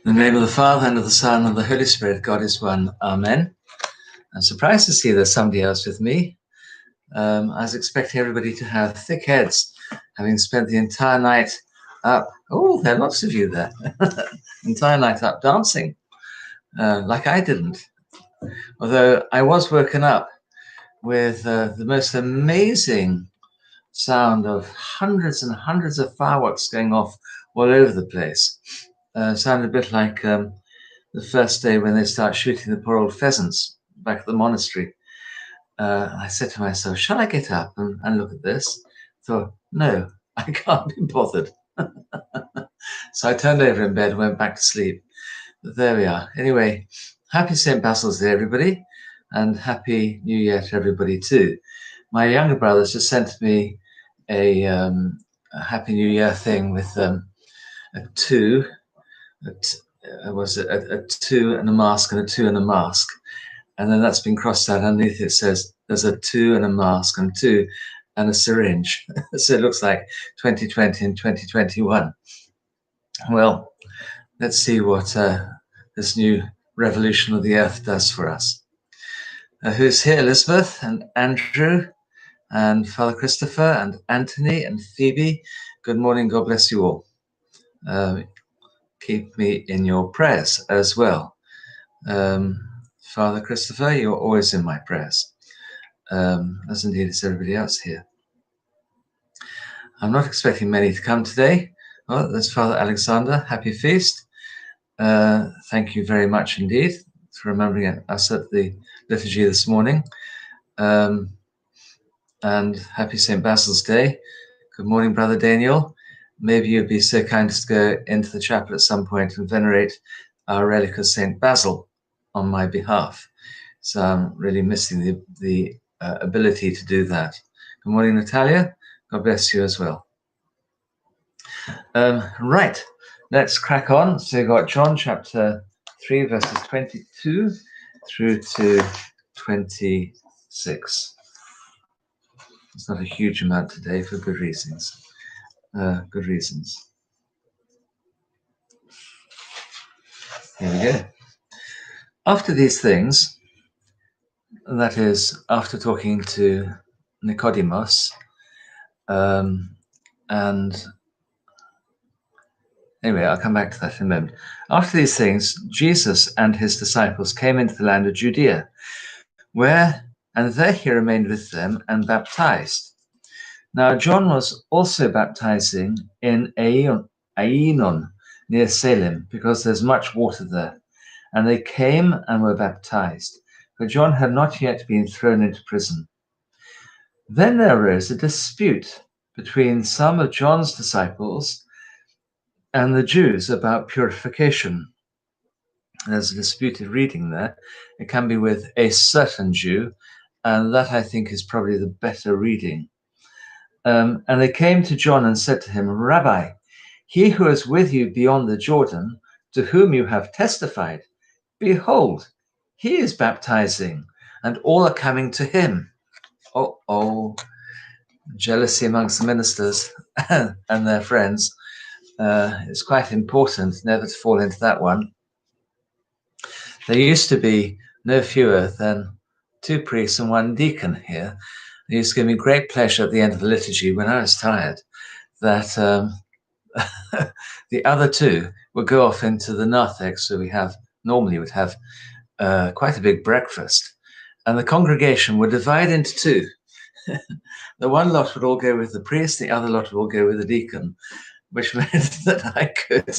In the name of the Father, and of the Son, and of the Holy Spirit, God is one. Amen. I'm surprised to see there's somebody else with me. I was expecting everybody to have thick heads, having spent the entire night up. Oh, there are lots of you there. Entire night up dancing, like I didn't. Although I was woken up with the most amazing sound of hundreds and hundreds of fireworks going off all over the place. Sounded a bit like the first day when they start shooting the poor old pheasants back at the monastery. I said to myself, shall I get up and look at this? Thought, no, I can't be bothered. So I turned over in bed and went back to sleep. But there we are. Anyway, happy St. Basil's Day, everybody, and happy New Year to everybody too. My younger brothers just sent me a Happy New Year thing with a two and a mask and a two and a mask. And then that's been crossed out underneath. It says there's a two and a mask and two and a syringe. So it looks like 2020 and 2021. Well, let's see what this new revolution of the earth does for us. Who's here? Elizabeth and Andrew and Father Christopher and Anthony and Phoebe. Good morning. God bless you all. Keep me in your prayers as well. Father Christopher, you're always in my prayers, as indeed is everybody else here. I'm not expecting many to come today. Oh, there's Father Alexander. Happy feast. Thank you very much indeed for remembering us at the liturgy this morning. And happy St. Basil's Day. Good morning, Brother Daniel. Maybe you'd be so kind as to go into the chapel at some point and venerate our relic of St. Basil on my behalf. So I'm really missing the ability to do that. Good morning, Natalia. God bless you as well. Right, let's crack on. So you've got John chapter 3, verses 22 through to 26. It's not a huge amount today for good reasons. Here we go. After these things, that is, after talking to Nicodemus, and anyway, I'll come back to that in a moment. After these things, Jesus and his disciples came into the land of Judea, and there he remained with them and baptized. Now John was also baptizing in Aenon near Salem, because there's much water there. And they came and were baptized, for John had not yet been thrown into prison. Then there arose a dispute between some of John's disciples and the Jews about purification. There's a disputed reading there. It can be with a certain Jew, and that I think is probably the better reading. And they came to John and said to him, Rabbi, he who is with you beyond the Jordan, to whom you have testified, behold, he is baptizing, and all are coming to him. Oh, jealousy amongst the ministers and their friends. It's quite important never to fall into that one. There used to be no fewer than 2 priests and 1 deacon here. It used to give me great pleasure at the end of the liturgy, when I was tired, that the other 2 would go off into the narthex. So we normally would have quite a big breakfast, and the congregation would divide into 2. The one lot would all go with the priest, the other lot would all go with the deacon, which meant that I could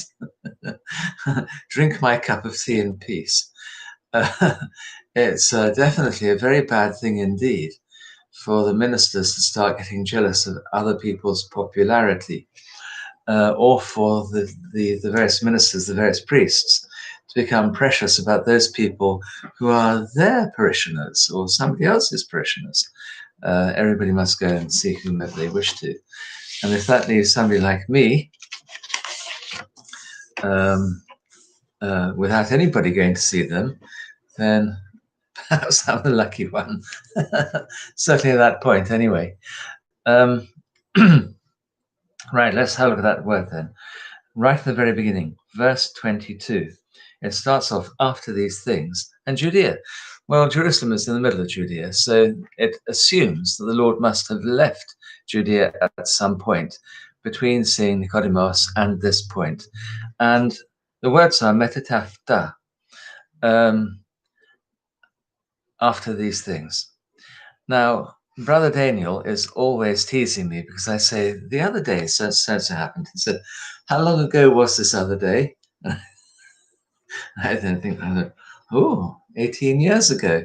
drink my cup of tea in peace. It's definitely a very bad thing indeed for the ministers to start getting jealous of other people's popularity, or for the various ministers, the various priests, to become precious about those people who are their parishioners or somebody else's parishioners. Everybody must go and see whomever they wish to. And if that leaves somebody like me, without anybody going to see them, then perhaps I'm the lucky one. Certainly at that point, anyway. Right, let's have a look at that word then. Right at the very beginning. verse 22. It starts off after these things, and Judea. Well, Jerusalem is in the middle of Judea, so it assumes that the Lord must have left Judea at some point between seeing Nicodemus and this point. And the words are metatafta, after these things. Now, Brother Daniel is always teasing me because I say, the other day, so happened. He said, how long ago was this other day? I then think, 18 years ago.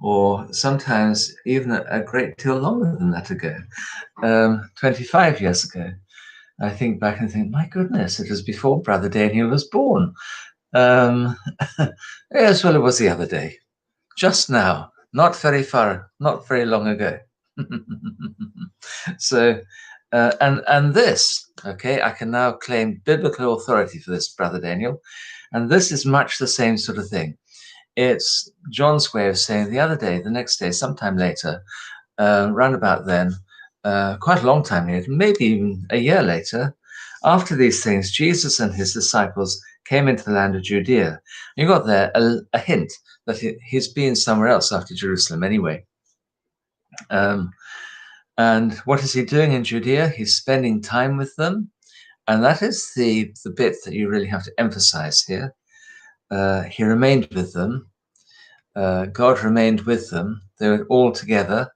Or sometimes even a great deal longer than that ago, 25 years ago. I think back and think, my goodness, it was before Brother Daniel was born. Yes, well, it was the other day. Just now, not very far, not very long ago. So, and this, okay, I can now claim biblical authority for this, Brother Daniel. And this is much the same sort of thing. It's John's way of saying the other day, the next day, sometime later, round about then, quite a long time later, maybe even a year later, after these things, Jesus and his disciples came into the land of Judea. You got there a hint that he's been somewhere else after Jerusalem anyway. And what is he doing in Judea? He's spending time with them. And that is the bit that you really have to emphasize here. He remained with them. God remained with them. They were all together.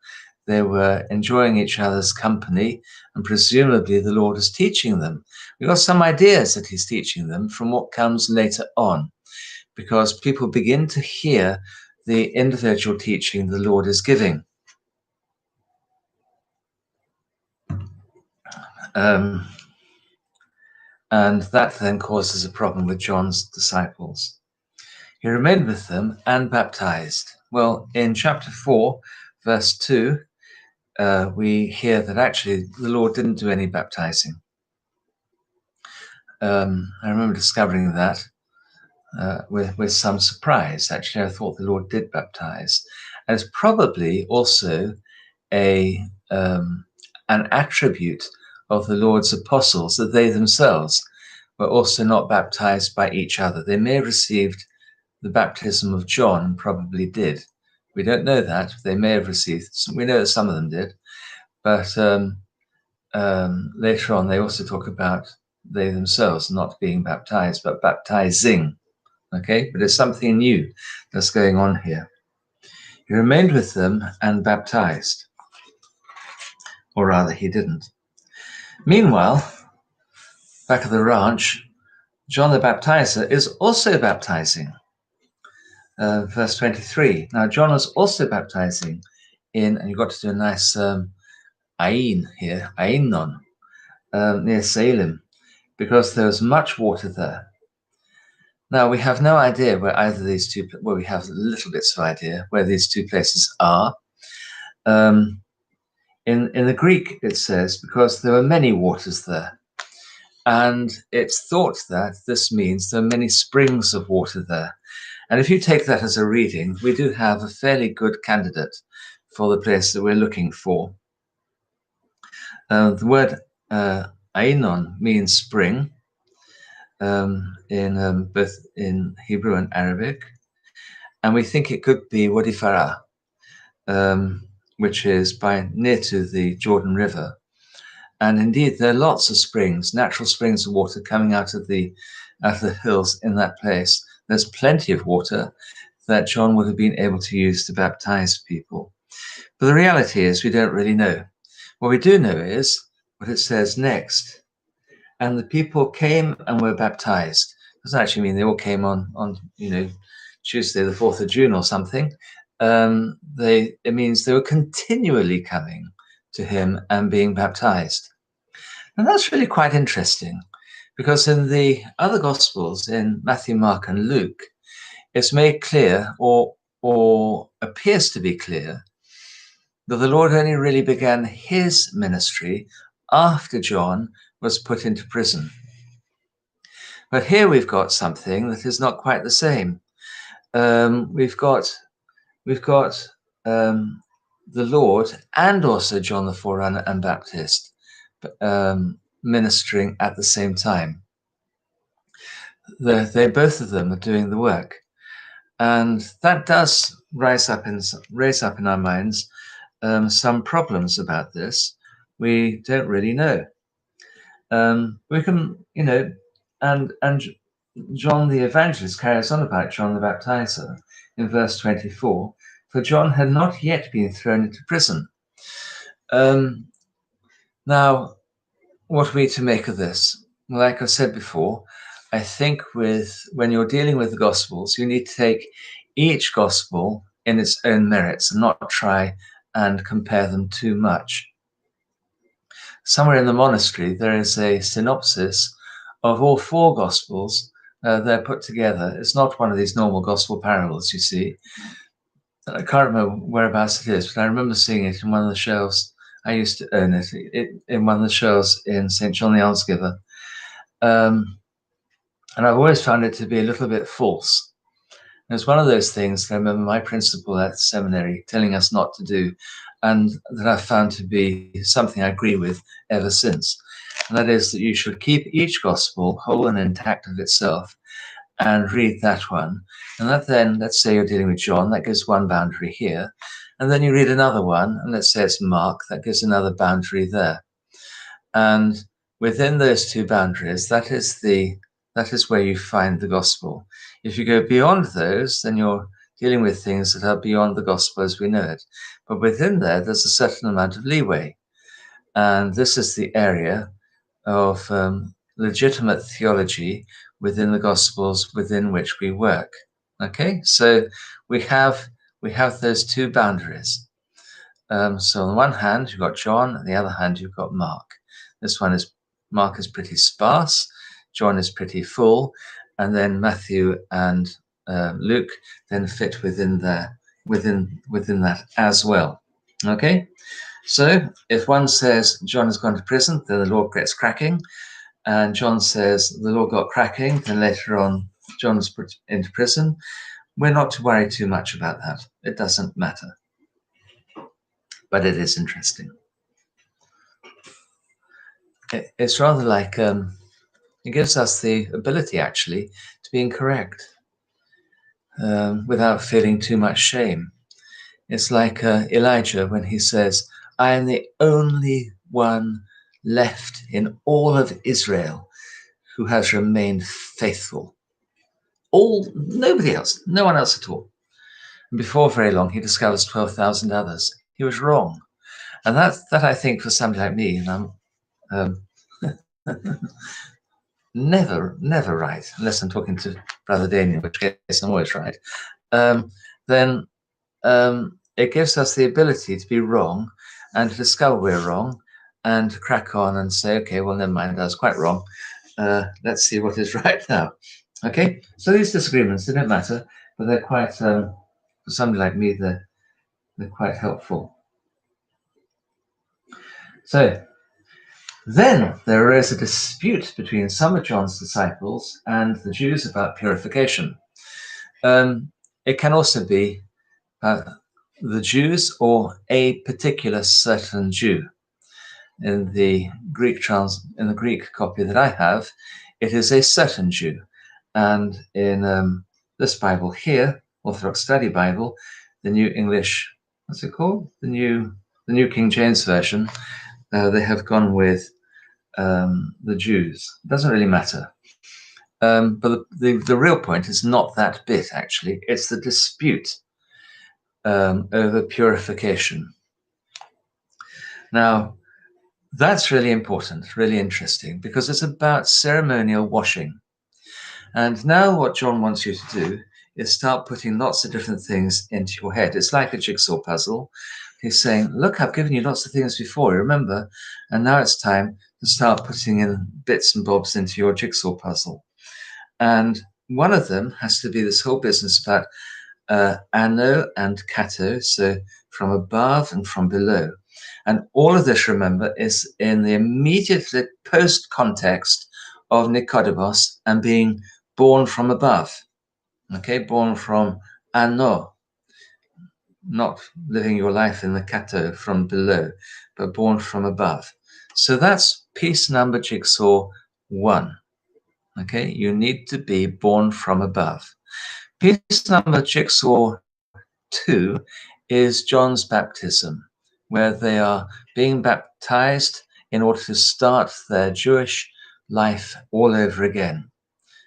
They were enjoying each other's company, and presumably the Lord is teaching them. We've got some ideas that he's teaching them from what comes later on, because people begin to hear the individual teaching the Lord is giving. And that then causes a problem with John's disciples. He remained with them and baptized. Well, in chapter 4, verse 2, we hear that actually the Lord didn't do any baptizing. I remember discovering that with some surprise. Actually, I thought the Lord did baptize. And it's probably also an attribute of the Lord's apostles that they themselves were also not baptized by each other. They may have received the baptism of John, probably did. We don't know that. They may have received, we know that some of them did, but later on they also talk about they themselves not being baptized, but baptizing. Okay, but there's something new that's going on here. He remained with them and baptized, or rather he didn't. Meanwhile, back at the ranch, John the Baptizer is also baptizing. Verse 23. Now, John was also baptizing in, and you've got to do a nice Ain here, Ainon, near Salem, because there was much water there. Now, we have no idea where either of these two, well, we have little bits of idea where these two places are. In the Greek, it says, because there were many waters there. And it's thought that this means there are many springs of water there. And if you take that as a reading, we do have a fairly good candidate for the place that we're looking for. The word Ainon means spring in both in Hebrew and Arabic. And we think it could be Wadi Farah, which is near to the Jordan River. And indeed, there are lots of springs, natural springs of water coming out of the hills in that place. There's plenty of water that John would have been able to use to baptize people. But the reality is we don't really know. What we do know is what it says next. And the people came and were baptized. It doesn't actually mean they all came on Tuesday, the 4th of June or something. It means they were continually coming to him and being baptized. And that's really quite interesting, because in the other Gospels, in Matthew, Mark, and Luke, it's made clear, or appears to be clear, that the Lord only really began his ministry after John was put into prison. But here we've got something that is not quite the same. We've got the Lord and also John the Forerunner and Baptist ministering at the same time. They both of them are doing the work, and that does raise up in our minds some problems about this. We don't really know. We can, and John the Evangelist carries on about John the Baptizer in verse 24. For John had not yet been thrown into prison. Now, what are we to make of this? Like I said before, I think when you're dealing with the Gospels, you need to take each Gospel in its own merits and not try and compare them too much. Somewhere in the monastery, there is a synopsis of all four Gospels. They're put together. It's not one of these normal Gospel parables, you see. I can't remember whereabouts it is, but I remember seeing it in one of the shelves. I used to own it in one of the shelves in St. John the Almsgiver. And I've always found it to be a little bit false. It's one of those things that I remember my principal at the seminary telling us not to do, and that I've found to be something I agree with ever since. And that is that you should keep each gospel whole and intact of itself and read that one. And that then, let's say you're dealing with John, that gives one boundary here. And then you read another one, and let's say it's Mark, that gives another boundary there. And within those two boundaries, that is where you find the gospel. If you go beyond those, then you're dealing with things that are beyond the gospel as we know it. But within there's a certain amount of leeway. And this is the area of legitimate theology within the gospels within which we work. Okay, so we have those two boundaries. So on the one hand, you've got John, on the other hand, you've got Mark. Mark is pretty sparse, John is pretty full, and then Matthew and Luke then fit within that as well. Okay, so if one says John has gone to prison, then the Lord gets cracking, and John says the Lord got cracking, then later on John was put into prison. We're not to worry too much about that. It doesn't matter, but it is interesting. It's rather like it gives us the ability actually to be incorrect without feeling too much shame. It's like Elijah when he says, I am the only one left in all of Israel who has remained faithful. Nobody else, no one else at all. And before very long, he discovers 12,000 others. He was wrong. And that I think for somebody like me, and I'm never right, unless I'm talking to Brother Daniel, in which case I'm always right, then it gives us the ability to be wrong and to discover we're wrong and to crack on and say, okay, well, never mind, I was quite wrong. Let's see what is right now. Okay, so these disagreements, they don't matter, but they're quite, for somebody like me, they're quite helpful. So then there arose a dispute between some of John's disciples and the Jews about purification. It can also be the Jews or a particular certain Jew. In the Greek copy that I have, it is a certain Jew. And in this Bible here, Orthodox Study Bible, the New English, what's it called? The New King James Version, they have gone with the Jews. It doesn't really matter. But the real point is not that bit, actually. It's the dispute over purification. Now, that's really important, really interesting, because it's about ceremonial washing. And now what John wants you to do is start putting lots of different things into your head. It's like a jigsaw puzzle. He's saying, look, I've given you lots of things before, remember? And now it's time to start putting in bits and bobs into your jigsaw puzzle. And one of them has to be this whole business about ano and kato, so from above and from below. And all of this, remember, is in the immediate post context of Nicodemus and being born from above. Okay, born from ano, not living your life in the kato from below, but born from above. So that's piece number jigsaw 1. Okay, you need to be born from above. Piece number jigsaw 2 is John's baptism, where they are being baptized in order to start their Jewish life all over again,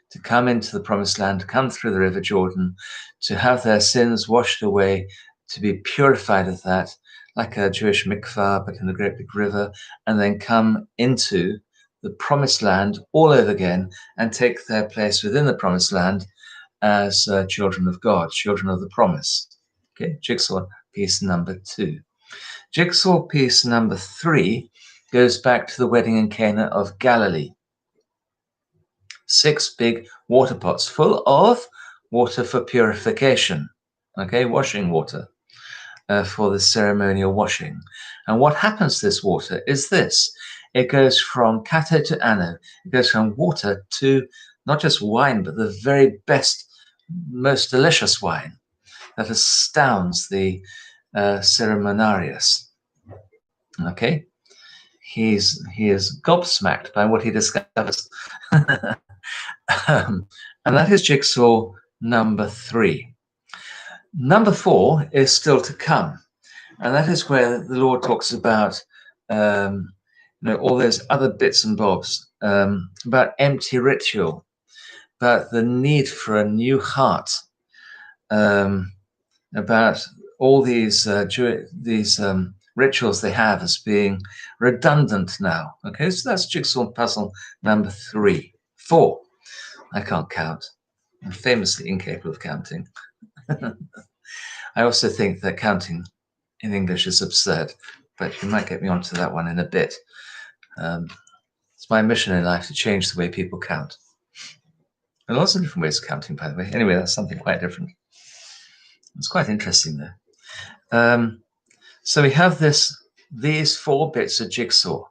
to come into the promised land, to come through the river Jordan, to have their sins washed away, to be purified of that, like a Jewish mikvah, but in the great big river, and then come into the promised land all over again and take their place within the promised land as children of God, children of the promise. Okay, jigsaw piece number 2. Jigsaw piece number 3 goes back to the wedding in Cana of Galilee. 6 big water pots full of water for purification, okay, washing water for the ceremonial washing. And what happens to this water is this. It goes from kata to ano. It goes from water to not just wine, but the very best, most delicious wine that astounds the ceremonarius. Okay? He is gobsmacked by what he discovers. And that is jigsaw number 3. Number 4 is still to come. And that is where the Lord talks about all those other bits and bobs, about empty ritual, about the need for a new heart, about all these rituals they have as being redundant now. Okay, so that's jigsaw puzzle number 3. 4. I can't count. I'm famously incapable of counting. I also think that counting in English is absurd, but you might get me onto that one in a bit. It's my mission in life to change the way people count. There are lots of different ways of counting, by the way. Anyway, that's something quite different. It's quite interesting, though. So we have these 4 bits of jigsaw.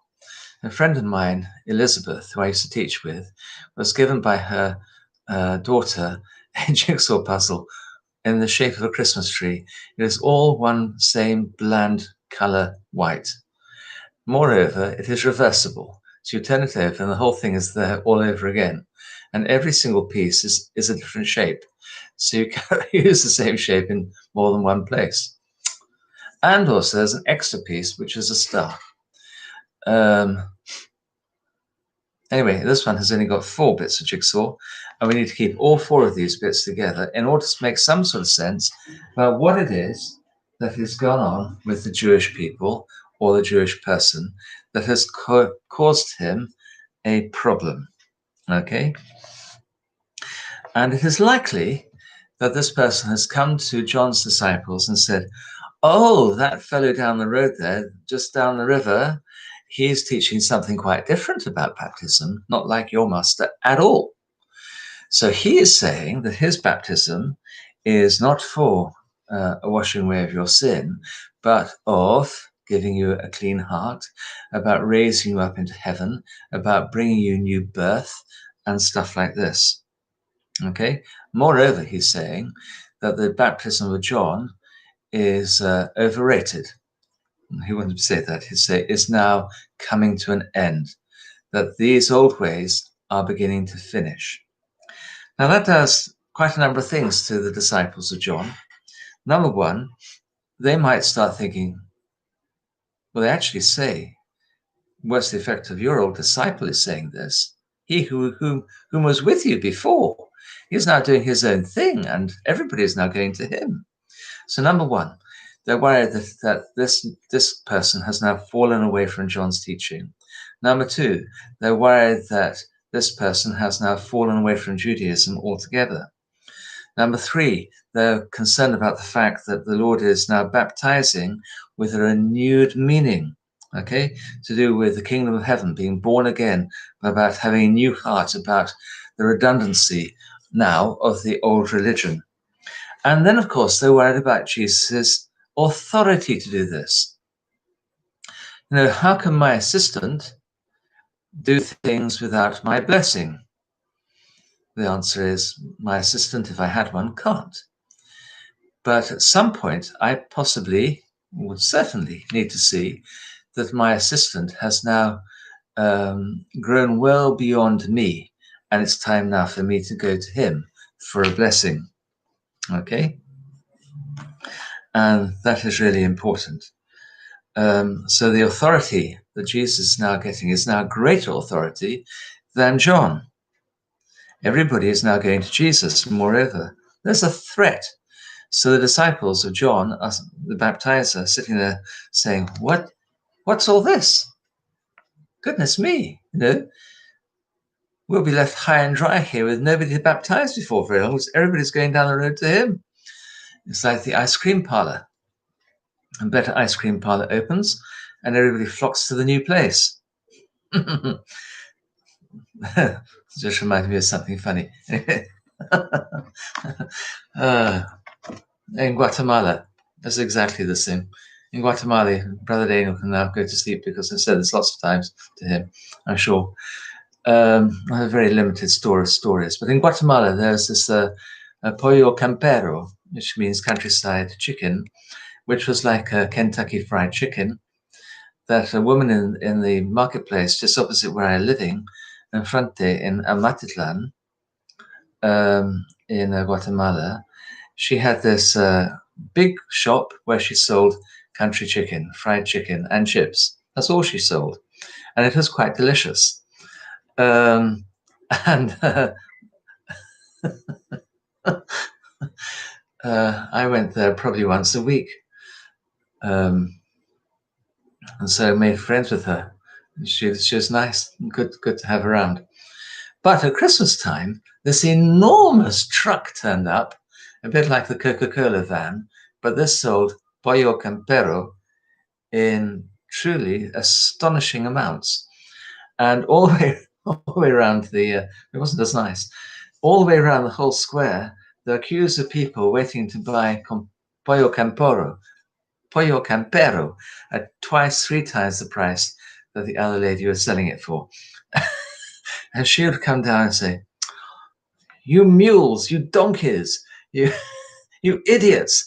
A friend of mine, Elizabeth, who I used to teach with, was given by her daughter a jigsaw puzzle in the shape of a Christmas tree. It is all one same bland color white. Moreover, it is reversible. So you turn it over and the whole thing is there all over again. And every single piece is a different shape. So you can use the same shape in more than one place. And also there's an extra piece, which is a star. Anyway, this one has only got 4 bits of jigsaw, and we need to keep all 4 of these bits together in order to make some sort of sense about what it is that has gone on with the Jewish people or the Jewish person that has caused him a problem. Okay? And it is likely that this person has come to John's disciples and said, "Oh, that fellow down the road there, just down the river, he's teaching something quite different about baptism, not like your master at all." So he is saying that his baptism is not for a washing away of your sin, but of giving you a clean heart, about raising you up into heaven, about bringing you new birth and stuff like this. Okay. Moreover, he's saying that the baptism of John is overrated. He wouldn't say that. He'd say it's now coming to an end, that these old ways are beginning to finish. Now that does quite a number of things to the disciples of John. Number 1, they might start thinking, well, they actually say, what's the effect of your old disciple is saying this? He whom was with you before, he's now doing his own thing, and everybody is now going to him. So number 1, they're worried that this person has now fallen away from John's teaching. Number 2, they're worried that this person has now fallen away from Judaism altogether. Number 3, they're concerned about the fact that the Lord is now baptizing with a renewed meaning, okay, to do with the kingdom of heaven, being born again, about having a new heart, about the redundancy now of the old religion. And then, of course, they're worried about Jesus' authority to do this. How can my assistant do things without my blessing? The answer is my assistant, if I had one, can't. But at some point, I possibly would certainly need to see that my assistant has now grown well beyond me, and it's time now for me to go to him for a blessing. Okay? And that is really important. So the authority that Jesus is now getting is now greater authority than John. Everybody is now going to Jesus. Moreover, there's a threat. So the disciples of John, the baptizer, sitting there saying, what's all this? Goodness me, we'll be left high and dry here with nobody to baptize before very long, because everybody's going down the road to him. It's like the ice cream parlor. A better ice cream parlor opens, and everybody flocks to the new place. Just reminded me of something funny. In Guatemala, that's exactly the same. In Guatemala, Brother Daniel can now go to sleep because I've said this lots of times to him, I'm sure. I have a very limited store of stories, but in Guatemala, there's this pollo campero, which means countryside chicken, which was like a Kentucky Fried Chicken, that a woman in the marketplace just opposite where I'm living, Enfrente in Amatitlan, in Guatemala, she had this big shop where she sold country chicken, fried chicken, and chips. That's all she sold. And it was quite delicious. And I went there probably once a week. And so I made friends with her. She was nice and good to have around. But at Christmas time, this enormous truck turned up, a bit like the Coca-Cola van, but this sold pollo campero in truly astonishing amounts. And all the way around it wasn't as nice, all the way around the whole square, there are queues of people waiting to buy pollo campero at twice, 3 times the price that the other lady was selling it for. And she would come down and say, "You mules, you donkeys, you idiots.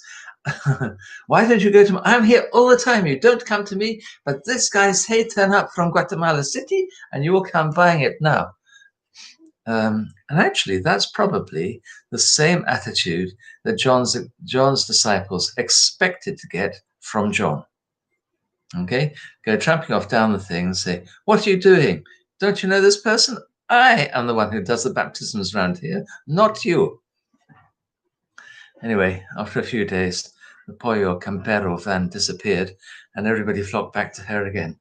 Why don't you go to me? I'm here all the time. You don't come to me, but this guy's turn up from Guatemala City and you will come buying it now." And actually, that's probably the same attitude that John's disciples expected to get from John. Okay, go tramping off down the thing and say, "What are you doing? Don't you know this person? I am the one who does the baptisms around here, not you." Anyway, after a few days, the pollo campero van disappeared and everybody flocked back to her again.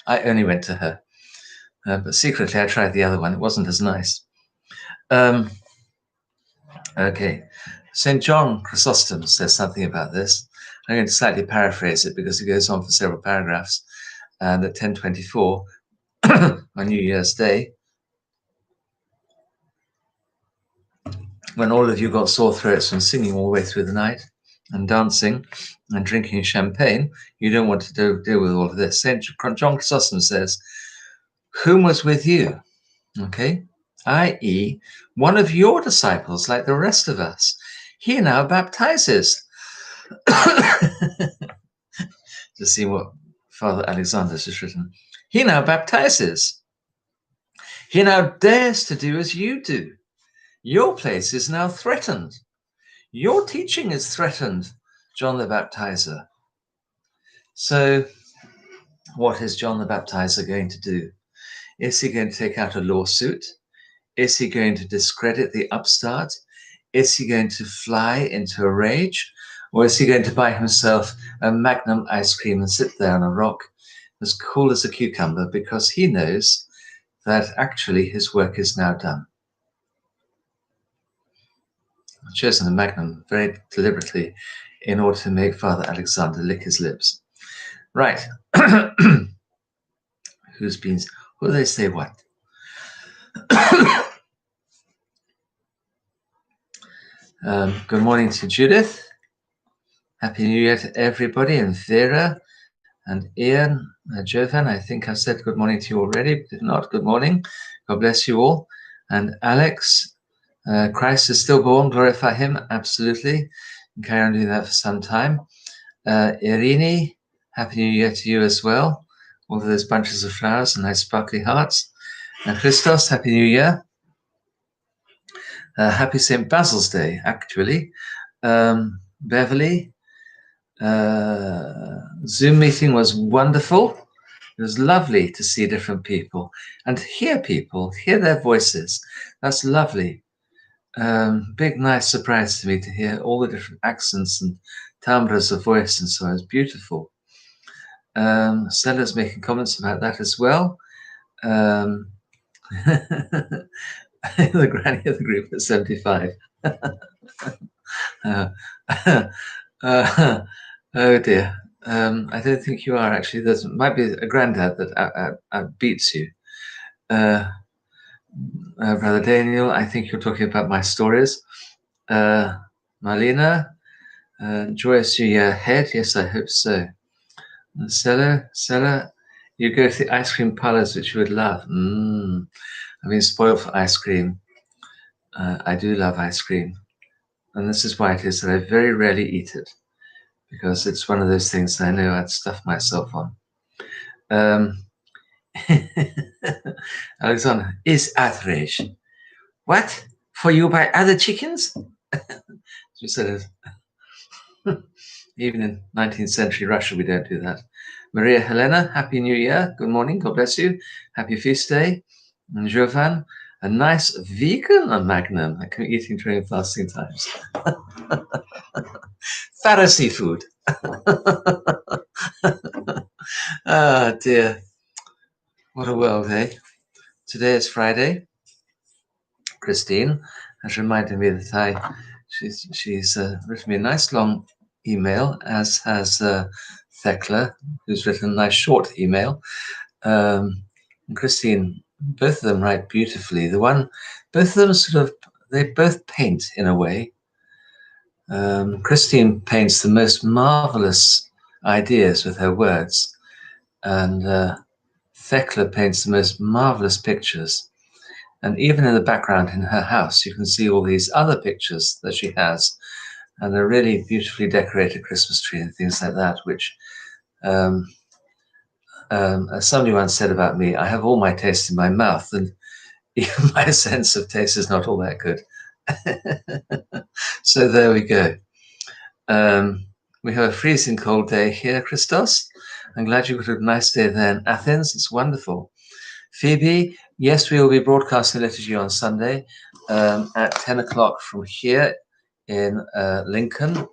I only went to her. But secretly, I tried the other one. It wasn't as nice. Okay. St. John Chrysostom says something about this. I'm going to slightly paraphrase it because it goes on for several paragraphs. And at 10:24, on New Year's Day, when all of you got sore throats from singing all the way through the night and dancing and drinking champagne, you don't want to deal with all of this. St. John Chrysostom says, "Whom was with you?" Okay, i.e., one of your disciples, like the rest of us. He now baptizes. To see what Father Alexander's has written. He now baptizes. He now dares to do as you do. Your place is now threatened. Your teaching is threatened, John the Baptizer. So what is John the Baptizer going to do? Is he going to take out a lawsuit? Is he going to discredit the upstart? Is he going to fly into a rage? Or is he going to buy himself a Magnum ice cream and sit there on a rock as cool as a cucumber because he knows that actually his work is now done? I've chosen a Magnum very deliberately in order to make Father Alexander lick his lips. Right. Who do they say what? Good morning to Judith. Happy New Year to everybody, and Vera and Ian, Jovan. I think I've said good morning to you already, but if not, good morning. God bless you all. And Alex, Christ is still born, glorify him, absolutely. And carry on doing that for some time. Irini, Happy New Year to you as well. all of those bunches of flowers and nice sparkly hearts. And Christos, Happy New Year. Happy St. Basil's Day, actually. Beverly, Zoom meeting was wonderful. It was lovely to see different people and hear people, hear their voices. That's lovely. Big, nice surprise to me to hear all the different accents and timbres of voice and so on. It's beautiful. Stella's making comments about that as well. The granny of the group at 75. Oh dear. I don't think you are actually. There might be a granddad that beats you. Brother Daniel, I think you're talking about my stories. Marlena, joyous New Year ahead. Yes, I hope so. Stella, you go to the ice cream parlors, which you would love. I've been spoiled for ice cream. I do love ice cream. And this is why it is that I very rarely eat it, because it's one of those things that I know I'd stuff myself on. Alexander, is outrage. What? For you by other chickens? She said, even in 19th century Russia, we don't do that. Maria Helena, Happy New Year. Good morning. God bless you. Happy feast day. And Jovan, a nice vegan magnum. I can eat during fasting times. Pharisee food. Ah, dear. What a world, eh? Today is Friday. Christine has reminded me that she's written me a nice long email, as has Thekla, who's written a nice short email. And Christine, both of them write beautifully. Both of them they both paint in a way. Christine paints the most marvelous ideas with her words, and Thekla paints the most marvelous pictures. And even in the background in her house, you can see all these other pictures that she has, and a really beautifully decorated Christmas tree and things like that, which as somebody once said about me, I have all my taste in my mouth, and even my sense of taste is not all that good. So there we go. We have a freezing cold day here, Christos. I'm glad you got a nice day there in Athens. It's wonderful. Phoebe, yes, we will be broadcasting liturgy on Sunday at 10 o'clock from here in Lincoln.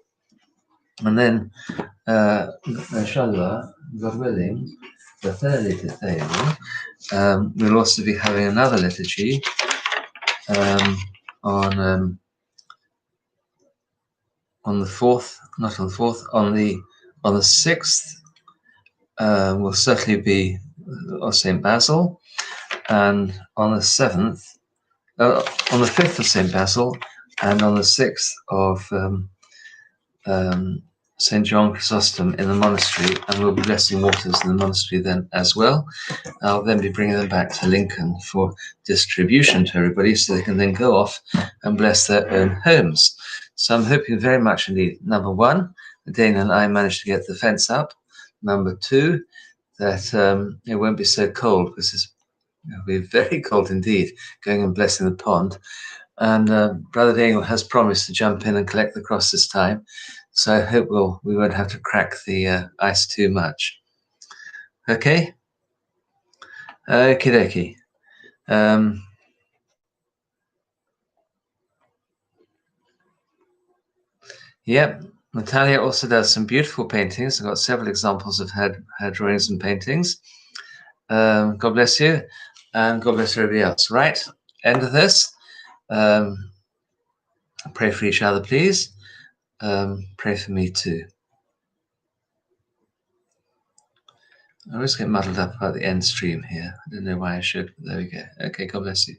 And then, inshallah, God willing, the Thursday to Thursday, we'll also be having another liturgy on the 4th, not on the 4th, on the 6th. Will certainly be of St. Basil, and on the 7th, on the 5th of St. Basil, and on the 6th of St. John Chrysostom in the monastery, and we'll be blessing waters in the monastery then as well. I'll then be bringing them back to Lincoln for distribution to everybody, so they can then go off and bless their own homes. So I'm hoping very much indeed, number one, that Dana and I managed to get the fence up. Number two, that it won't be so cold, because it'll be very cold indeed, going and blessing the pond. And Brother Daniel has promised to jump in and collect the cross this time. So I hope we won't have to crack the ice too much. Okay? Okie dokie. Yep. Natalia also does some beautiful paintings. I've got several examples of her drawings and paintings. God bless you. And God bless everybody else. Right. End of this. Pray for each other, please. Pray for me too. I always get muddled up about the end stream here. I don't know why I should, but there we go. Okay, God bless you.